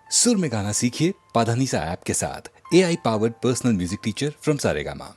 सुर में गाना सीखिए पाधानीसा ऐप के साथ। AI powered personal music teacher from Saregama.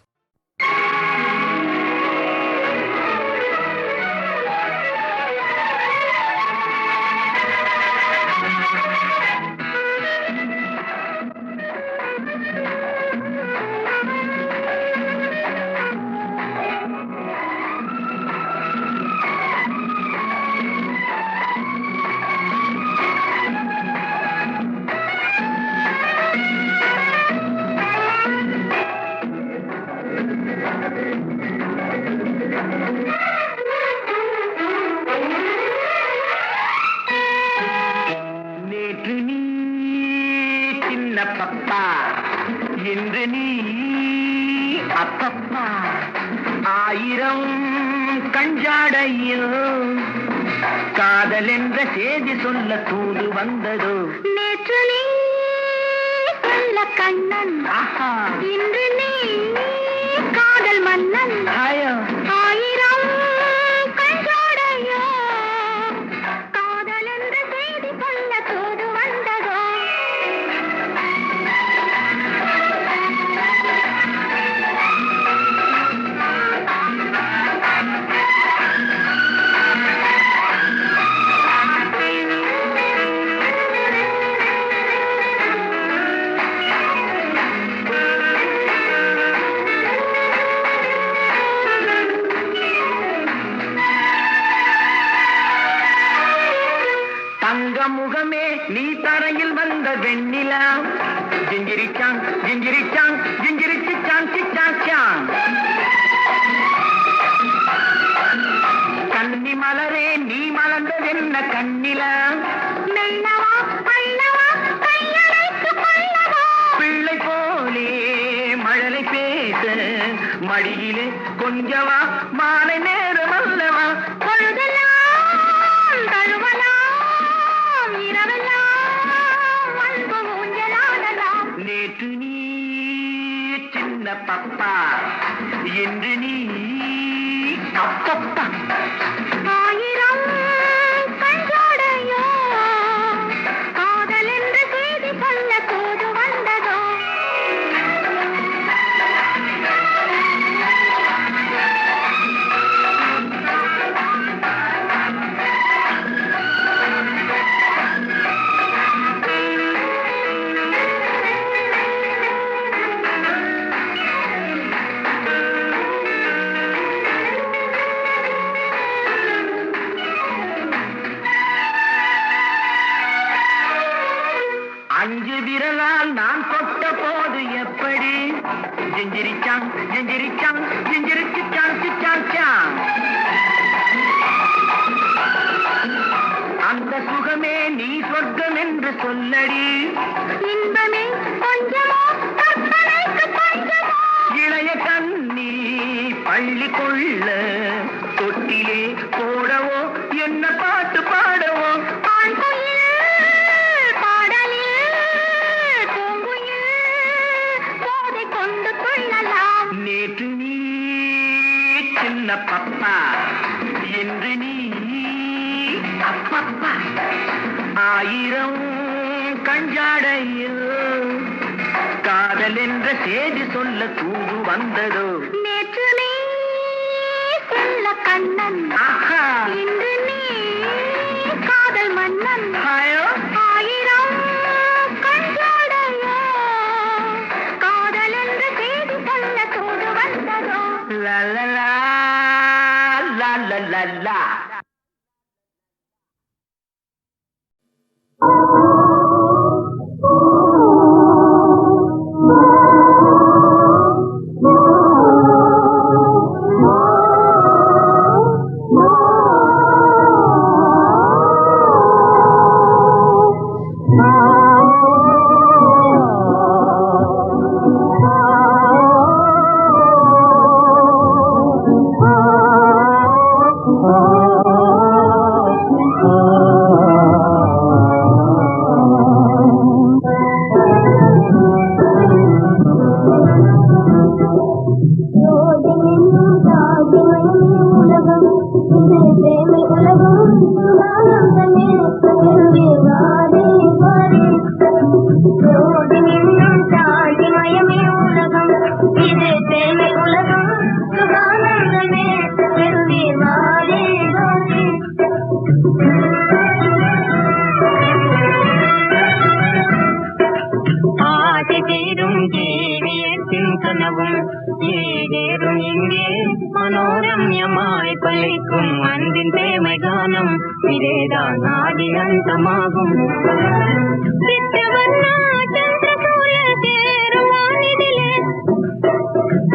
Papa என்று நீ அப்பப்பா ஆயிரம் கஞ்சாடையில் காதல் என்ற செய்தி சொல்ல தூது வந்ததோ. நேற்று நீ சொல்ல கண்ணன், இன்று நீ காதல் மன்னன். ஆயிரம் கஞ்சாடையோ காதல் என்ற செய்தி சொல்ல தூது வந்ததோ. முகமே நீ தரையில் வந்த வெண்ணிலா, ஜிஞ்சிரிச்சாங் ஜிஞ்சிரிச்சாங் ஜிஞ்சிரிச்சாங் சிச்சாங் சாங். கன்னி மலரே நீ மலர்ந்ததென்ன கண்ணிலா, மெல்லவா பல்லவா கையழைத்து கொள்ளவா. பிள்ளை போலே மழலை பேச மடியிலே கொஞ்சவா, மாலை நேரம் அல்லவா. பொழுதெல்லாம் தழுவலாம், இரவெல்லாம் அன்பு ஊஞ்சலாடலாம். நேற்று நீ சின்ன பப்பா, என்று நீ அப்பப்பா. ஆயிரம் கஞ்சாடையோ காதல் என்ற செய்தி சொல்ல தூது வந்ததோ. அஞ்சு விரலால் நான் கொட்ட போது எப்படி, ஜிஞ்சிரிச்சாங் ஜிஞ்சிரிச்சாங் ஜிஞ்சிரிச்சாங் சிச்சாங் சாங். அந்த சுகமே நீ சொர்க்கம் என்று சொல்லடி, இன்பமே கொஞ்சமோ கற்பனைக்கு பஞ்சமோ. இளைய கண்ணி பள்ளி கொள்ள தொட்டிலே போடவோ என்ன பாட்டு பாடவோ. ஆண் குயில் பாடலில் பூங்குயில் போதை கொண்டு கொள்ளலாம். நேற்று நீ சின்ன பப்பா, என்று நீ அப்பப்பா. ஆயிரம் கஞ்சாடையில் காதல் என்ற செய்தி சொல்ல தூது வந்ததோ. நேற்று நீ சொல்ல கண்ணன், இன்று நீ காதல் மன்னன். ஆயிரம் கஞ்சாடையோ காதல் என்ற செய்தி சொல்ல தூது வந்ததோ. லா லா லா லா லா லா லா. மனோரம்யமாய் பலிக்கும் அன்பின் பிரேமை கானம் இதேதான் ஆதி அந்தமாகும். சித்தவர்ணா சந்திர சூரிய சேருவானிதிலே,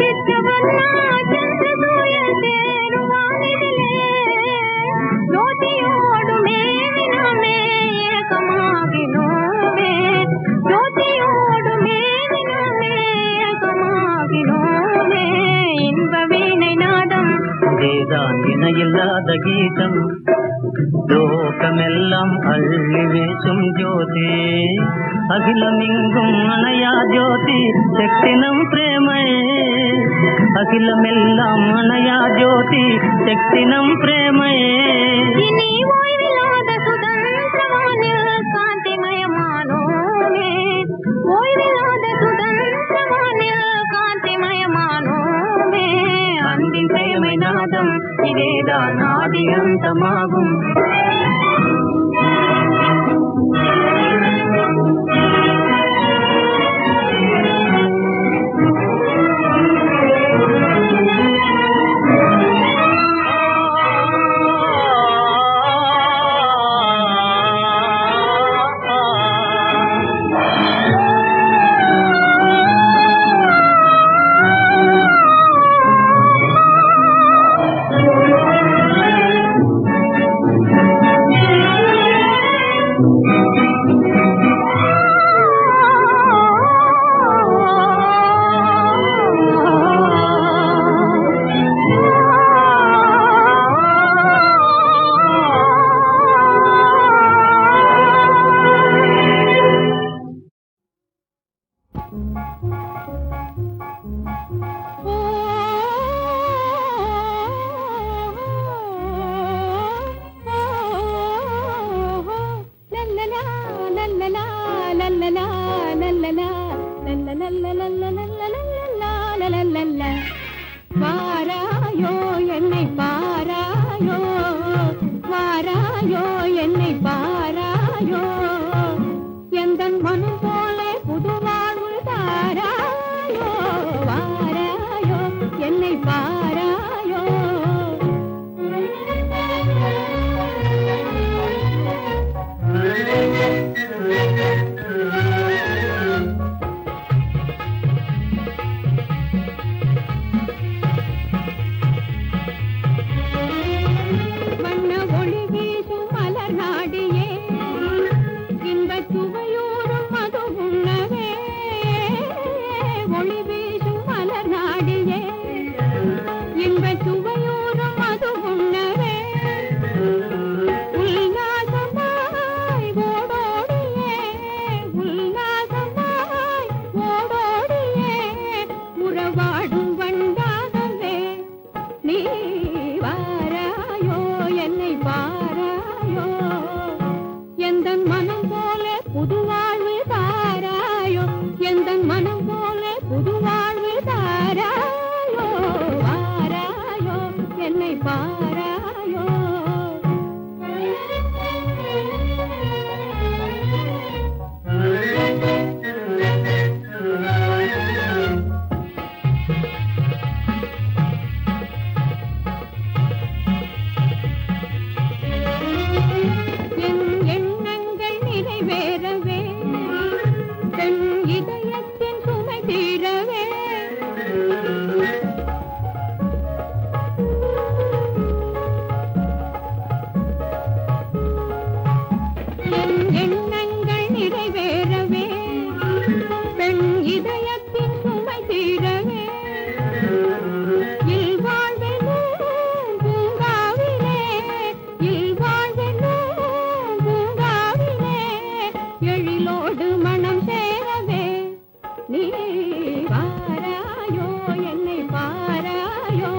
சித்தவர்ணா சந்திர சூரிய சேருவானிதிலே, ஜோதியோடுமே வினாமே ஏகமாகினோமே, ஜோதியோடுமே வினாமே ஏகமாகினோமே, இன்ப வீணை நாதம் இதேதான் இணையில்லாத கீதம், லோகமெல்லாம் அள்ளி வீசும் ஜோதி, அகிலமெங்கும் அணையா ஜோதி சக்தினம் பிரேமை, அகிலமெல்லாம் அணையா ஜோதி சக்தினம் பிரேமை. இனி ஓய்வில்லாத சுதந்திரவானில் காந்திமயமானோமே, ஓய்வில்லாத சுதந்திரவானில் காந்திமயமானோமே, அன்பின் பிரேமை நாதம் இதேதான் ஆதி அந்தமாகும். வாராயோ என்னை பாராயோ, வாராயோ என்னை பாராயோ, எந்தன் மனம் போல புது வாழ்வு தாராயோ, வாராயோ என்னை பாராயோ. வண்ண ஒளி வீசும் மலர் நாடியே, இன்பச் சுவையூறும் மது உண்ணவே, ஒளி வீசும் மலர் நாடியே, இன்பச் சுவையூறும் மது உண்ணவே, உல்லாசமாய் ஓடோடியே, உல்லாசமாய் ஓடோடியே, உறவாடும் வண்டாகவே நீ வாராயோ என்னை பாராயோ, எந்தன் மனம் போல புது வாழ்வு தாராயோ, எந்தன் மனம் போல புது வாழ்வு தாராயோ, வாராயோ என்னை பாராயோ. என் எண்ணங்கள் நிறைவேறவே, பெண் இதயத்தின் சுமை தீரவே, என் எண்ணங்கள் நிறைவேறவே, பெண் இதயத்தின் சுமை தீரவே, இல்வாழ்வெனும் பூங்காவிலே, இல்வாழ்வெனும் பூங்காவிலே, எழிலோடு மனம் சேரவே நீ வாராயோ என்னை பாராயோ,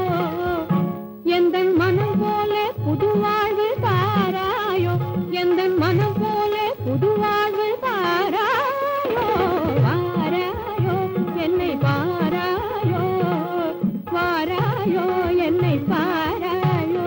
எந்தன் மனம் போல புது வாழ்வு தாராயோ, எந்தன் மனம் போல புது வாழ்வு தாராயோ, வாராயோ என்னை பாராயோ, வாராயோ என்னை பாராயோ.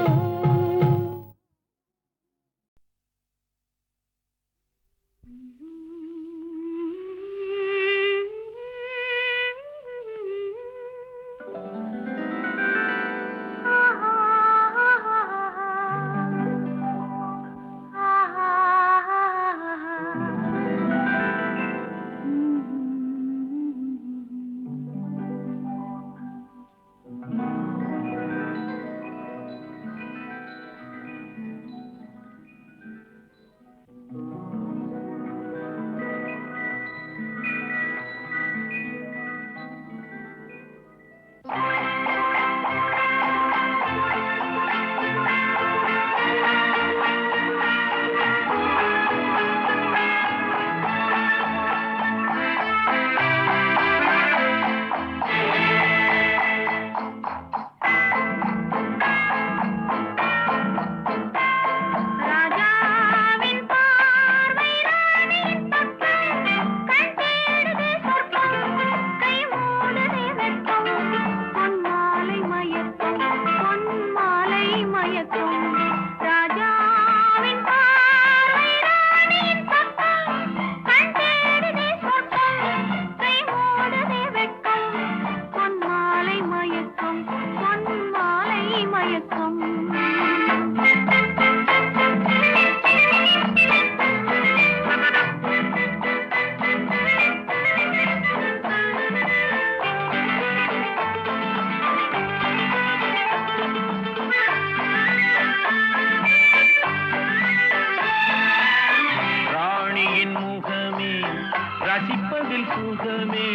ரசிப்பதில் சுகமே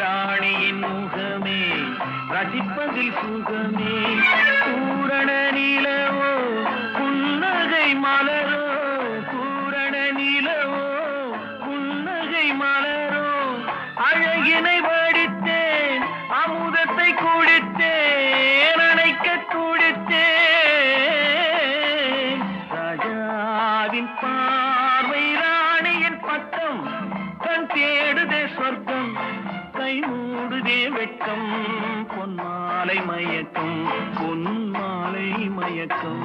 ராணியின் முகமே ரசிப்பதில் சுகமே பூரண நிலவோ புன்னகை மலரோ பூரண நிலவோ புன்னகை மலரோ அழகினை வடித்தேன் அமுதத்தை குடித்தேன் அணைக்க துடித்தேன் ராஜாவின் பார்வை ராணியின் பட்டம் கண் தேடுதே சொர்க்கம் கை மூடுதே வெட்கம் பொன்மாலை மயக்கம் பொன்மாலை மயக்கம்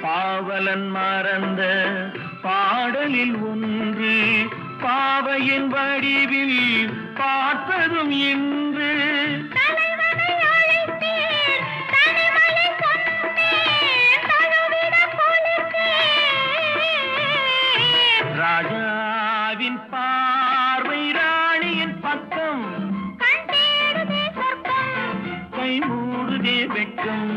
பாவலன் மறந்த பாடலில் ஒன்று பாவையின் வடிவில் பார்த்ததும் இன்று ராஜாவின் பார்வை ராணியின் பக்கம் கை மூடுதே வெட்கம்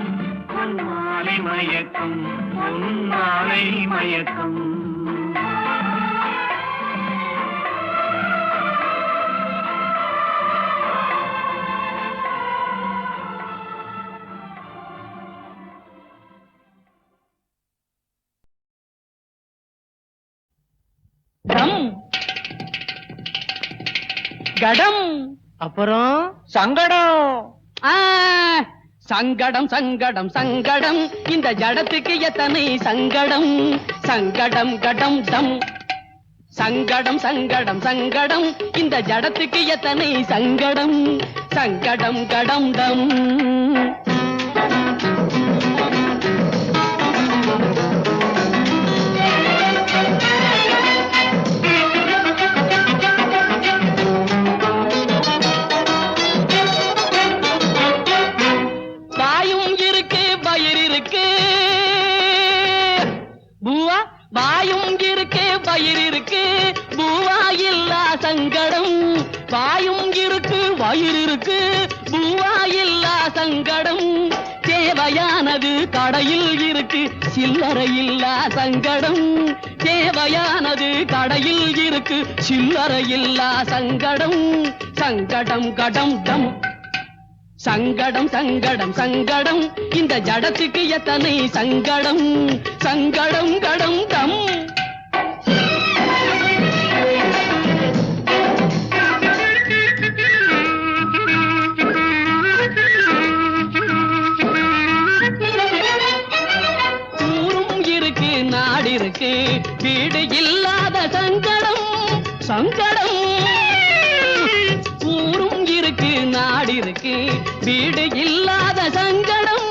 பொன்மாலை மயக்கம் பொன்மாலை மயக்கம் கடம் அப்புறம் சங்கடம். சங்கடம் சங்கடம் சங்கடம் இந்த ஜடத்துக்கு எத்தனை சங்கடம் சங்கடம் கடம் டம் சங்கடம் சங்கடம் சங்கடம் இந்த ஜடத்துக்கு எத்தனை சங்கடம் சங்கடம் கடம் டம் வாயும் இருக்கு பயிர் இருக்கு பூவா இல்லா சங்கடம் வாயும் இருக்கு வயிறு இருக்கு பூவா இல்லா சங்கடம் தேவையானது கடையில் இருக்கு சில்லறை இல்லா சங்கடம் தேவையானது கடையில் இருக்கு சில்லறை இல்லா சங்கடம் சங்கடம் கடம் டம் சங்கடம் சங்கடம் சங்கடம் இந்த ஜடத்துக்கு எத்தனை சங்கடம் சங்கடம் கடம் டம் ஊரும் இருக்கு நாடு இருக்கு வீடு இல்லாத சங்கடம் சங்கடம் ஊரும் இருக்கு நாடு இருக்கு வீடு இல்லாத சங்கடம்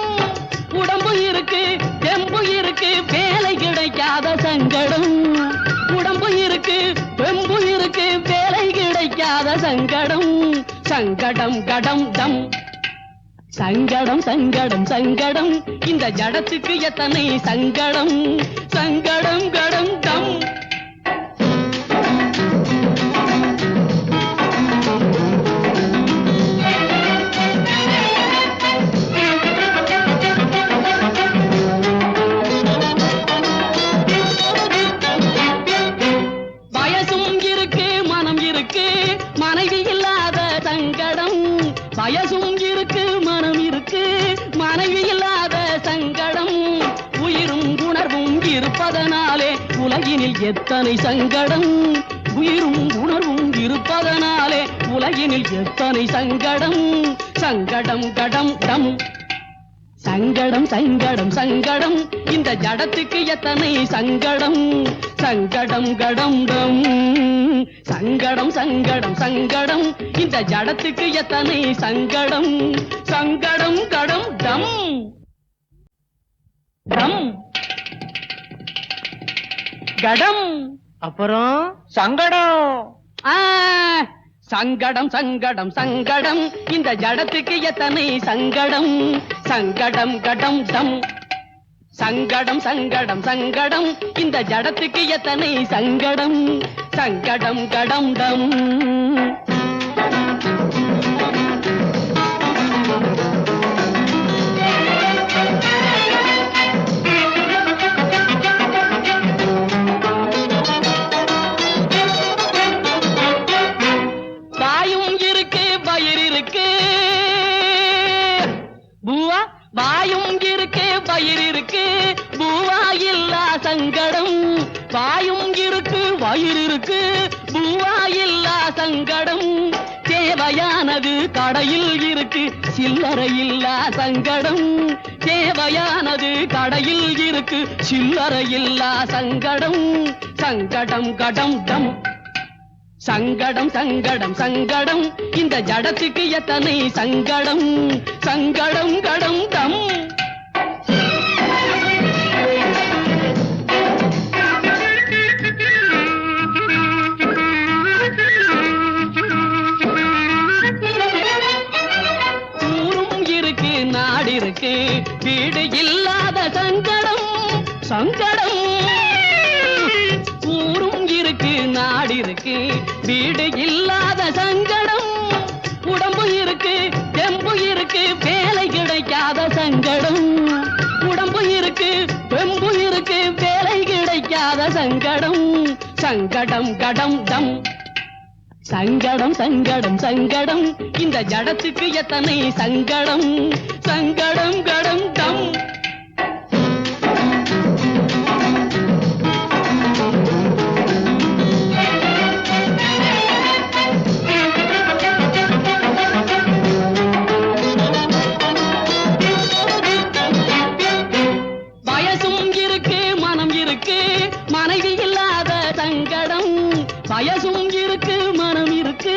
உடம்பு இருக்கு தெம்பு இருக்கு வேலை கிடைக்காத சங்கடம் உடம்பு இருக்கு தெம்பு இருக்கு வேலை கிடைக்காத சங்கடம் சங்கடம் கடம் டம் சங்கடம் சங்கடம் சங்கடம் இந்த ஜடத்துக்கு எத்தனை சங்கடம் சங்கடம் கடம் டம் வயசும் இருக்கு மனம் இருக்கு மனைவி இல்லாத சங்கடம் வயசும் இருக்கு மனம் இருக்கு மனைவி இல்லாத சங்கடம் உயிரும் உணர்வும் இருப்பதனாலே உலகினில் எத்தனை சங்கடம் உயிரும் உணர்வும் இருப்பதனாலே உலகினில் எத்தனை சங்கடம் சங்கடம் கடம் டம் சங்கடம் சங்கடம் சங்கடம் இந்த ஜடத்துக்கு எத்தனை சங்கடம் சங்கடம் கடம் டம் சங்கடம் சங்கடம் சங்கடம் இந்த ஜடத்துக்கு எத்தனை சங்கடம் சங்கடம் கடம் டம் டம் கடம் அப்புறம் சங்கடம். சங்கடம் சங்கடம் சங்கடம் இந்த ஜடத்துக்கு எத்தனை சங்கடம் சங்கடம் கடம் டம் சங்கடம் சங்கடம் சங்கடம் இந்த ஜடத்துக்கு எத்தனை சங்கடம் சங்கடம் கடம் டம் வாயும் இருக்கு பயிர் இருக்கு பூவா இல்லா சங்கடம் வாயும் இருக்கு வயிறு இருக்கு பூவா இல்லா சங்கடம் தேவையானது கடையில் இருக்கு சில்லறை இல்லா சங்கடம் தேவையானது கடையில் இருக்கு சில்லறை இல்லா சங்கடம் சங்கடம் கடம் டம் சங்கடம் சங்கடம் சங்கடம் இந்த ஜடத்துக்கு எத்தனை சங்கடம் சங்கடம் கடம் டம் ஊரும் இருக்கு நாடு இருக்கு வீடு இல்லாத சங்கடம் சங்கடம் ஊரும் இருக்கு நாடு இருக்கு வீடு இல்லாத சங்கடம் உடம்பு இருக்கு தெம்பு இருக்கு வேலை கிடைக்காத சங்கடம் உடம்பு இருக்கு தெம்பு இருக்கு வேலை கிடைக்காத சங்கடம் சங்கடம் கடம் டம் சங்கடம் சங்கடம் சங்கடம் இந்த ஜடத்துக்கு எத்தனை சங்கடம் சங்கடம் கடம் டம் மனைவி இல்லாத சங்கடம் வயசும் இருக்கு மனம் இருக்கு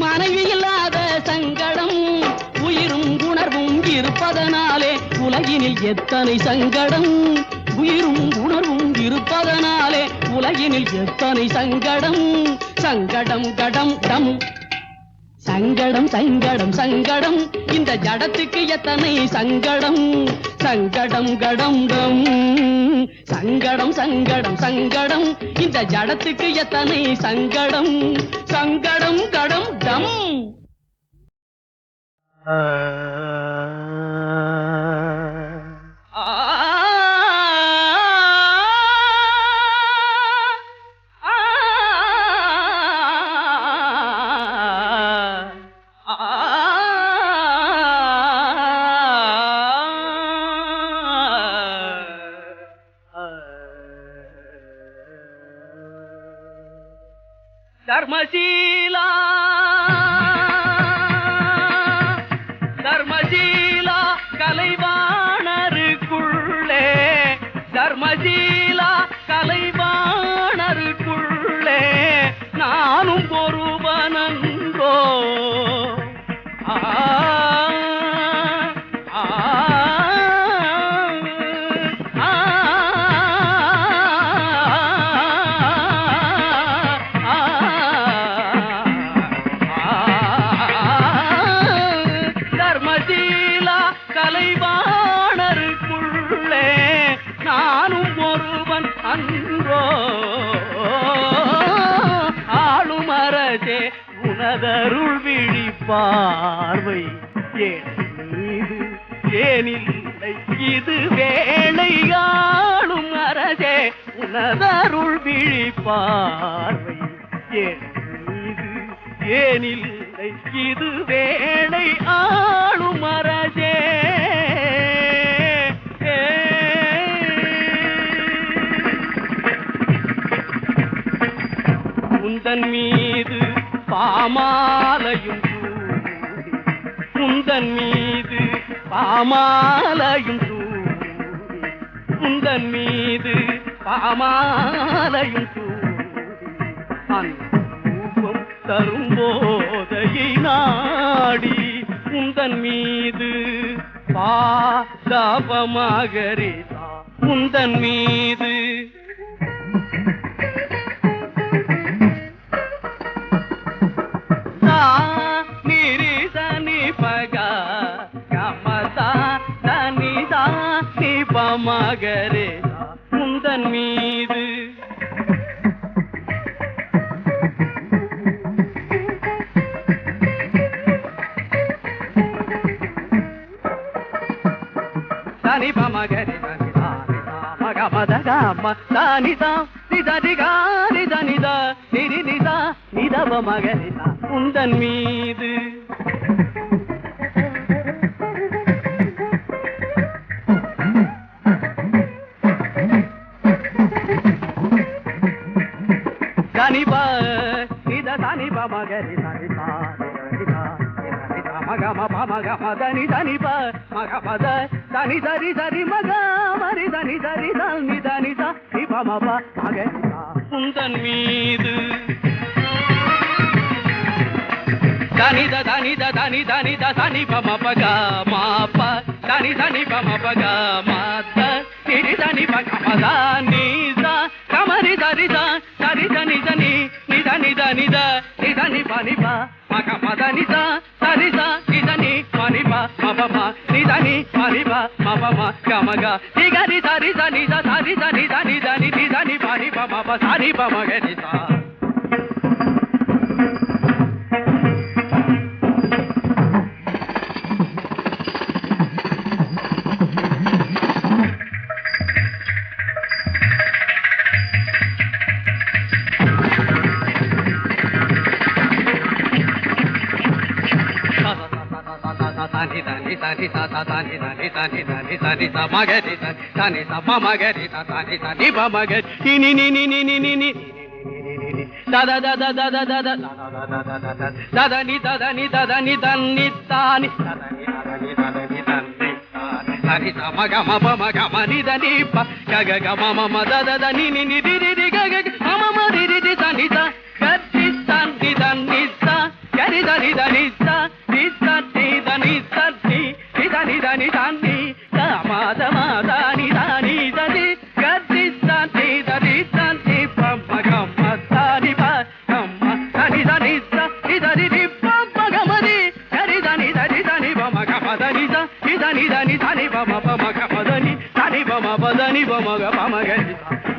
மனைவி இல்லாத சங்கடம் உயிரும் உணர்வும் இருப்பதனாலே உலகினில் எத்தனை சங்கடம் உயிரும் உணர்வும் இருப்பதனாலே உலகினில் எத்தனை சங்கடம் சங்கடம் கடம் டம் சங்கடம் சங்கடம் சங்கடம் இந்த ஜடத்துக்கு எத்தனை சங்கடம் சங்கடம் கடம் டம் சங்கடம் சங்கடம் சங்கடம் இந்த ஜடத்துக்கு எத்தனை சங்கடம் சங்கடம் கடம் டம் தர்மசீலா தர்மசீலா கலைவாணருக்குள்ளே தர்மசீலா கலைவாணருக்குள்ளே நானும் ஒருவனன்றோ தர்மசீலா அன்றோ ஆளும் அரசே உனதருள் விழி பார்வை மீது ஏனில்லை இது வேளை ஆளும் அரசே உனதருள் விழி பார்வை மீது ஏனில்லை இது வேளை ஆளும் அரசே உந்தன் மீது பாமாலையும் சூடி உந்தன் மீது பாமாலையும் சூடி உந்தன் மீது பாமாலையும் சூடி அன்பம் தரும் போதையை நாடி உந்தன் மீது பாதபமகரிதா உந்தன் மீது மகரே உந்தன் மீது சனி பமகரி மகமதகம சனிதா நிதரிகா நிதனித நிரினிதா நிதவ மகரிதா உந்தன் மீது சனிபா நித சனிபா மகரி சனிபா மகம மகம தனி சனிபா மகமத தனி சரி சரி மக மரி தனி சரி தனி தனி சிபமப மகரி உந்தன் மீது தனித தனித தனி தனித சனி பமபக மாப தனி சனி பமபக மாத நிரி தனி பகமத நீசா கமரி தரித சரி தனி தனி நித நித நித நித நிப நிப மகமத நித சரித நிதனி மணிப மபம நிதனி மணிப மபம கமக நிகரி சரித நித சரித நித நித நித நிப நிப மப சரி பமகரிதா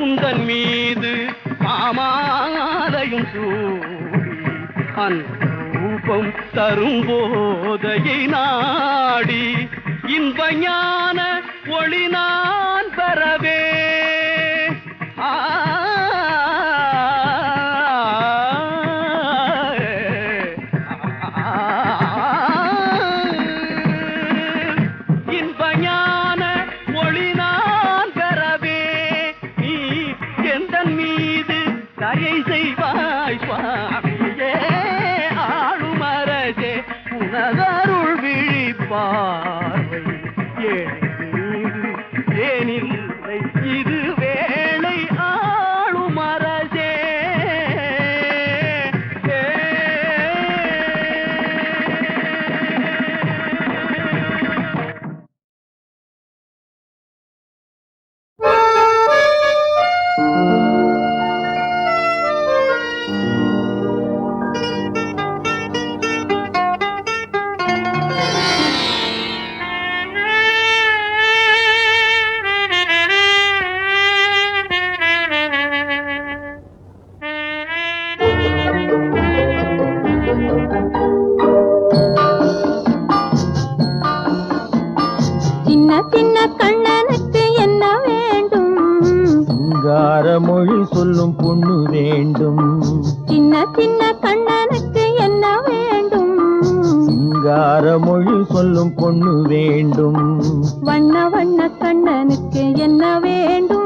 உந்தன் மீது பாமாலையும் சூடி அன்பம் தரும் போதையை நாடி இன்ப ஞான ஒளி நான் பெறவே பார்வை ஏனில்லை இது மொழி சொல்லும் பொண்ணு வேண்டும். சின்ன சின்ன கண்ணனுக்கு என்ன வேண்டும்? சிங்கார மொழி சொல்லும் பொண்ணு வேண்டும். வண்ண வண்ண கண்ணனுக்கு என்ன வேண்டும்?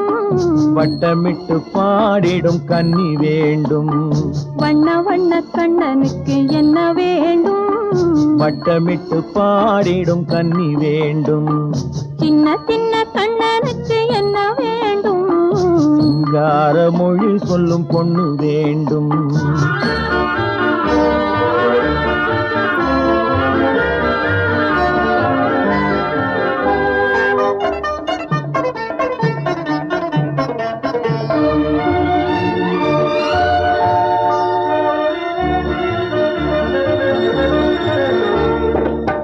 வட்டமிட்டு பாடிடும் கன்னி வேண்டும். வண்ண வண்ண கண்ணனுக்கு என்ன வேண்டும்? வட்டமிட்டு பாடிடும் கன்னி வேண்டும். சின்ன சின்ன கண்ணனுக்கு என்ன வேண்டும்? சிங்கார மொழி சொல்லும் பொண்ணு வேண்டும்.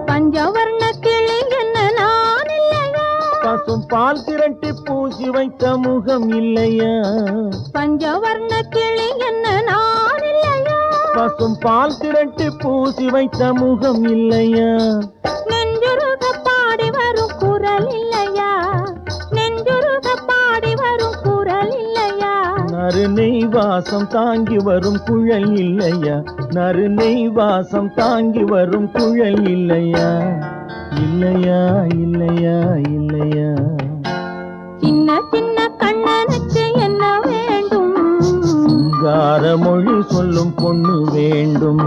பஞ்சவர்ண கிளி என்ன நான் இல்லையா? பசும் பால் திரட்டி பூசி வைத்த முகம் இல்லையா? பஞ்சவர்ண கிளி என்ன நான் இல்லையா? பசும் பால் திரட்டி பூசி வைத்த முகம் இல்லையா? நெஞ்சுருக பாடி வரும் குரல் இல்லையா? நெஞ்சுருக பாடி வரும் குரல் இல்லையா? நறுநெய் வாசம் தாங்கி வரும் குழல் இல்லையா? நறுநெய் வாசம் தாங்கி வரும் குழல் இல்லையா? இல்லையா இல்லையா இல்லையா? சின்ன சின்ன கண்ணனுக்கு என்ன வேண்டும்? சிங்கார மொழி சொல்லும் பொண்ணு வேண்டும்.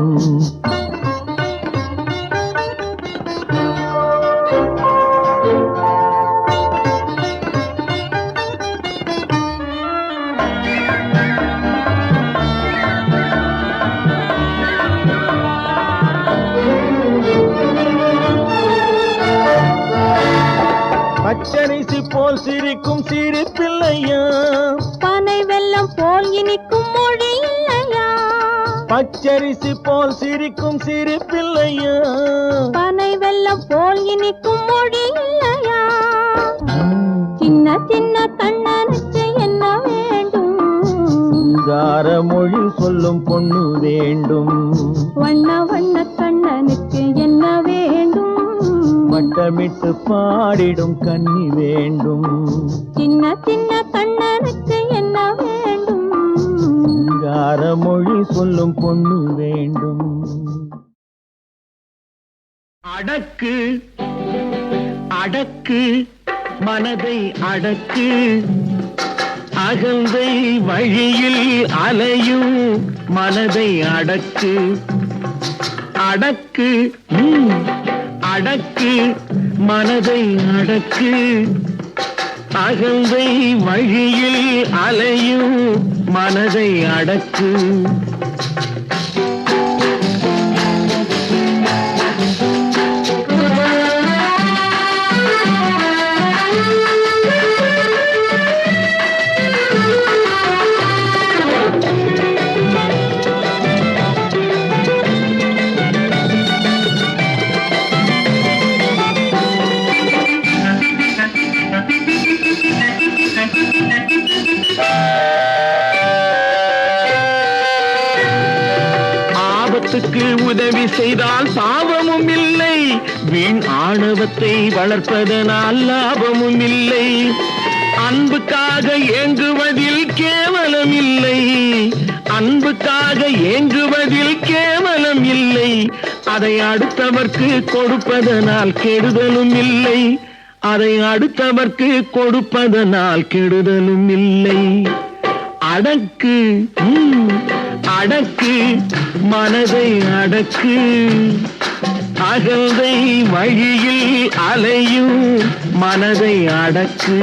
பச்சரிசி போல் சிரிக்கும் சிரிப்பில்லையா? பனை வெல்லம் போல் இனிக்கும் மொழி இல்லையா? பச்சரிசி போல் சிரிக்கும் சிரிப்பில்லையா? பனை வெல்லம் போல் இனிக்கும் மொழி இல்லையா? சின்ன சின்ன கண்ணனுக்கு என்ன வேண்டும்? சிங்கார மொழி சொல்லும் பொண்ணு வேண்டும். வண்ண வண்ண கண்ணனுக்கு என்ன வேண்டும்? வட்டமிட்டு பாடிடும் கன்னி வேண்டும். சின்ன சின்ன கண்ணனுக்கு என்ன வேண்டும்? சிங்கார மொழி சொல்லும் பொண்ணு வேண்டும். அடக்கு அடக்கு மனதை அடக்கு, அகந்தை வழியில் அலையும் மனதை அடக்கு. அடக்கு அடக்கு மனதை அடக்கு, அகந்தை வழியில் அலையும் மனதை அடக்கு. ஆபத்துக்கு உதவி செய்தால் பாவமும் இல்லை, வீண் ஆணவத்தை வளர்ப்பதனால் லாபமும் இல்லை. அன்புக்காக ஏங்குவதில் கேவலம் இல்லை, அன்புக்காக ஏங்குவதில் கேவலம் இல்லை. அதை அடுத்தவர்க்கு கொடுப்பதனால் கெடுதலும் இல்லை, அதை அடுத்தவர்க்கு கொடுப்பதனால் கெடுதலும் இல்லை. அடக்கு அடக்கு மனதை அடக்கு, அகந்தை வழியில் அலையும் மனதை அடக்கு.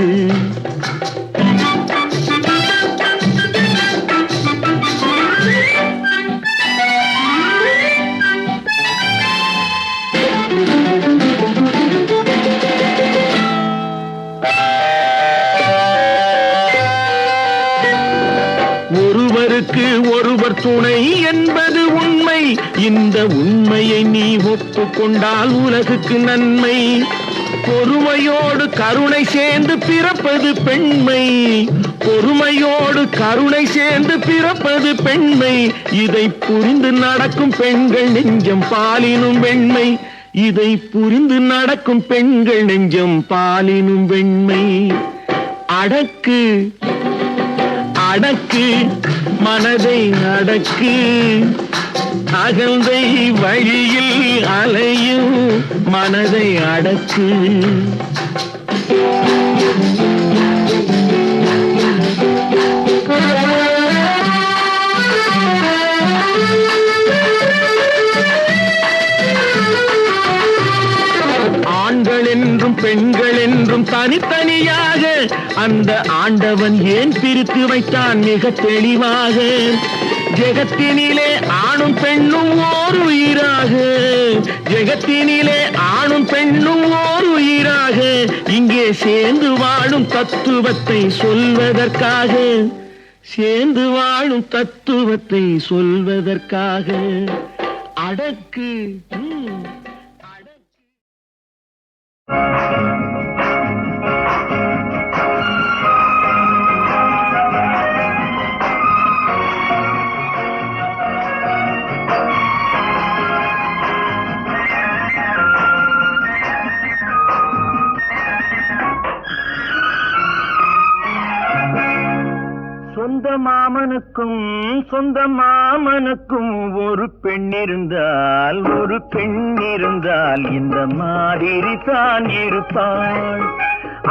ஒருவருக்கு ஒருவர் துணை என்பது உண்மை, இந்த உண்மையை நீ ஒப்புக்கொண்டால் உலகுக்கு நன்மை. பொறுமையோடு கருணை சேர்ந்து பிறப்பது பெண்மை, பொறுமையோடு கருணை சேர்ந்து பிறப்பது பெண்மை. இதை புரிந்து நடக்கும் பெண்கள் நெஞ்சம் பாலினும் வெண்மை, இதை புரிந்து நடக்கும் பெண்கள் நெஞ்சம் பாலினும் வெண்மை. அடக்கு அடக்கு மனதை அடக்கு அகந்தை வழியில் அலையும் மனதை அடக்கு ஆண்கள் என்றும் பெண்கள் என்றும் தனித்தனியாக அந்த ஆண்டவன் ஏன் பிரித்து வைத்தான் மிக தெளிவாக. ஜெகத்தினிலே ஆணும் பெண்ணும் ஓர் உயிராக, ஜெகத்தினிலே ஆணும் பெண்ணும் ஓர் உயிராக இங்கே சேர்ந்து வாழும் தத்துவத்தை சொல்வதற்காக, சேர்ந்து வாழும் தத்துவத்தை சொல்வதற்காக. அடக்கு சொந்த மாமனுக்கும் சொந்த மாமனுக்கும் ஒரு பெண் இருந்தால், ஒரு பெண் இருந்தால் இந்த மாதிரி தான் இருப்பாள்.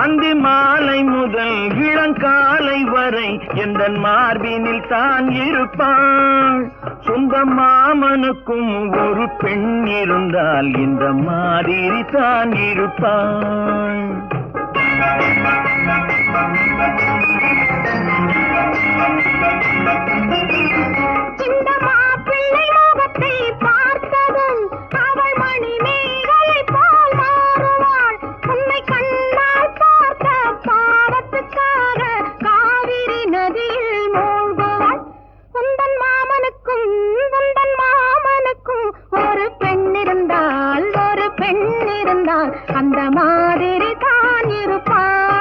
அந்தி மாலை முதல் இளங்காலை வரை எந்த மார்பினில் தான் இருப்பாள். சொந்த மாமனுக்கும் ஒரு பெண் இருந்தால் இந்த மாதிரி தான் இருப்பாள். இந்த மாப்பிள்ளை முகத்தை பார்த்ததும் அவள் மணிமேகலை போல் மாறுவாள். உன்னை கண்ணால் பார்த்த பாவத்துக்காக காவிரி நதியில் மூழ்குவாள். உந்தன் மாமனுக்கும் உந்தன் மாமனுக்கும் ஒரு பெண் இருந்தால், ஒரு பெண் இருந்தால் அந்த மாதிரி தான் இருப்பாள்.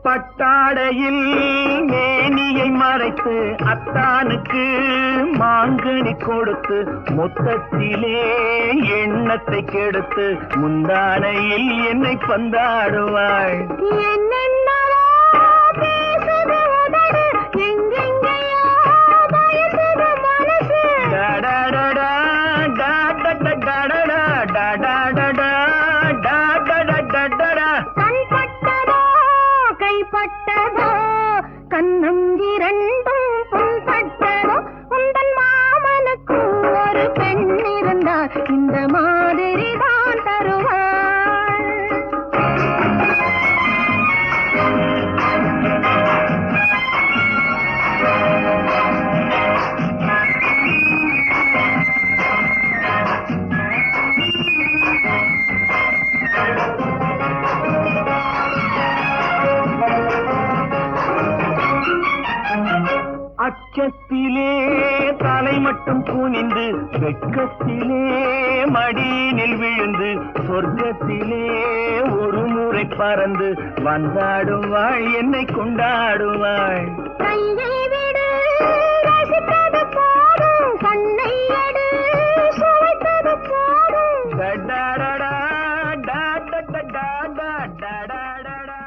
பட்டாடையில் மேனியை மறைத்து அத்தானுக்கு மாங்கனி கொடுத்து மொத்தத்திலே எண்ணத்தை கெடுத்து முந்தானையில் என்னை பந்தாடுவாள். என்னென்னவோ பேசுது உதடு, எங்கெங்கேயோ பயசுது மனசு. டடடடா டடடடடடா டடடடா டடடடடடா. கண்பட்டதோ கைப்பட்டதோ கண்ணம் இரண்டும் புண்பட்டதோ. உந்தன் மாமனுக்கு ஒரு பெண் இருந்தால் இந்த மாதிரி தான் தருவாள். அச்சத்திலே தலை மட்டும் குனிந்து, வெட்கத்திலே மடியினில் விழுந்து, சொர்க்கத்திலே ஒரு முறை பறந்து வந்தாடுவாள், என்னை கொண்டாடுவாள். கையை விடு ரசித்தது போதும், கண்ணை எடு சுவைத்தது போதும். டடடடா டடடடா டடடடா.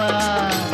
வா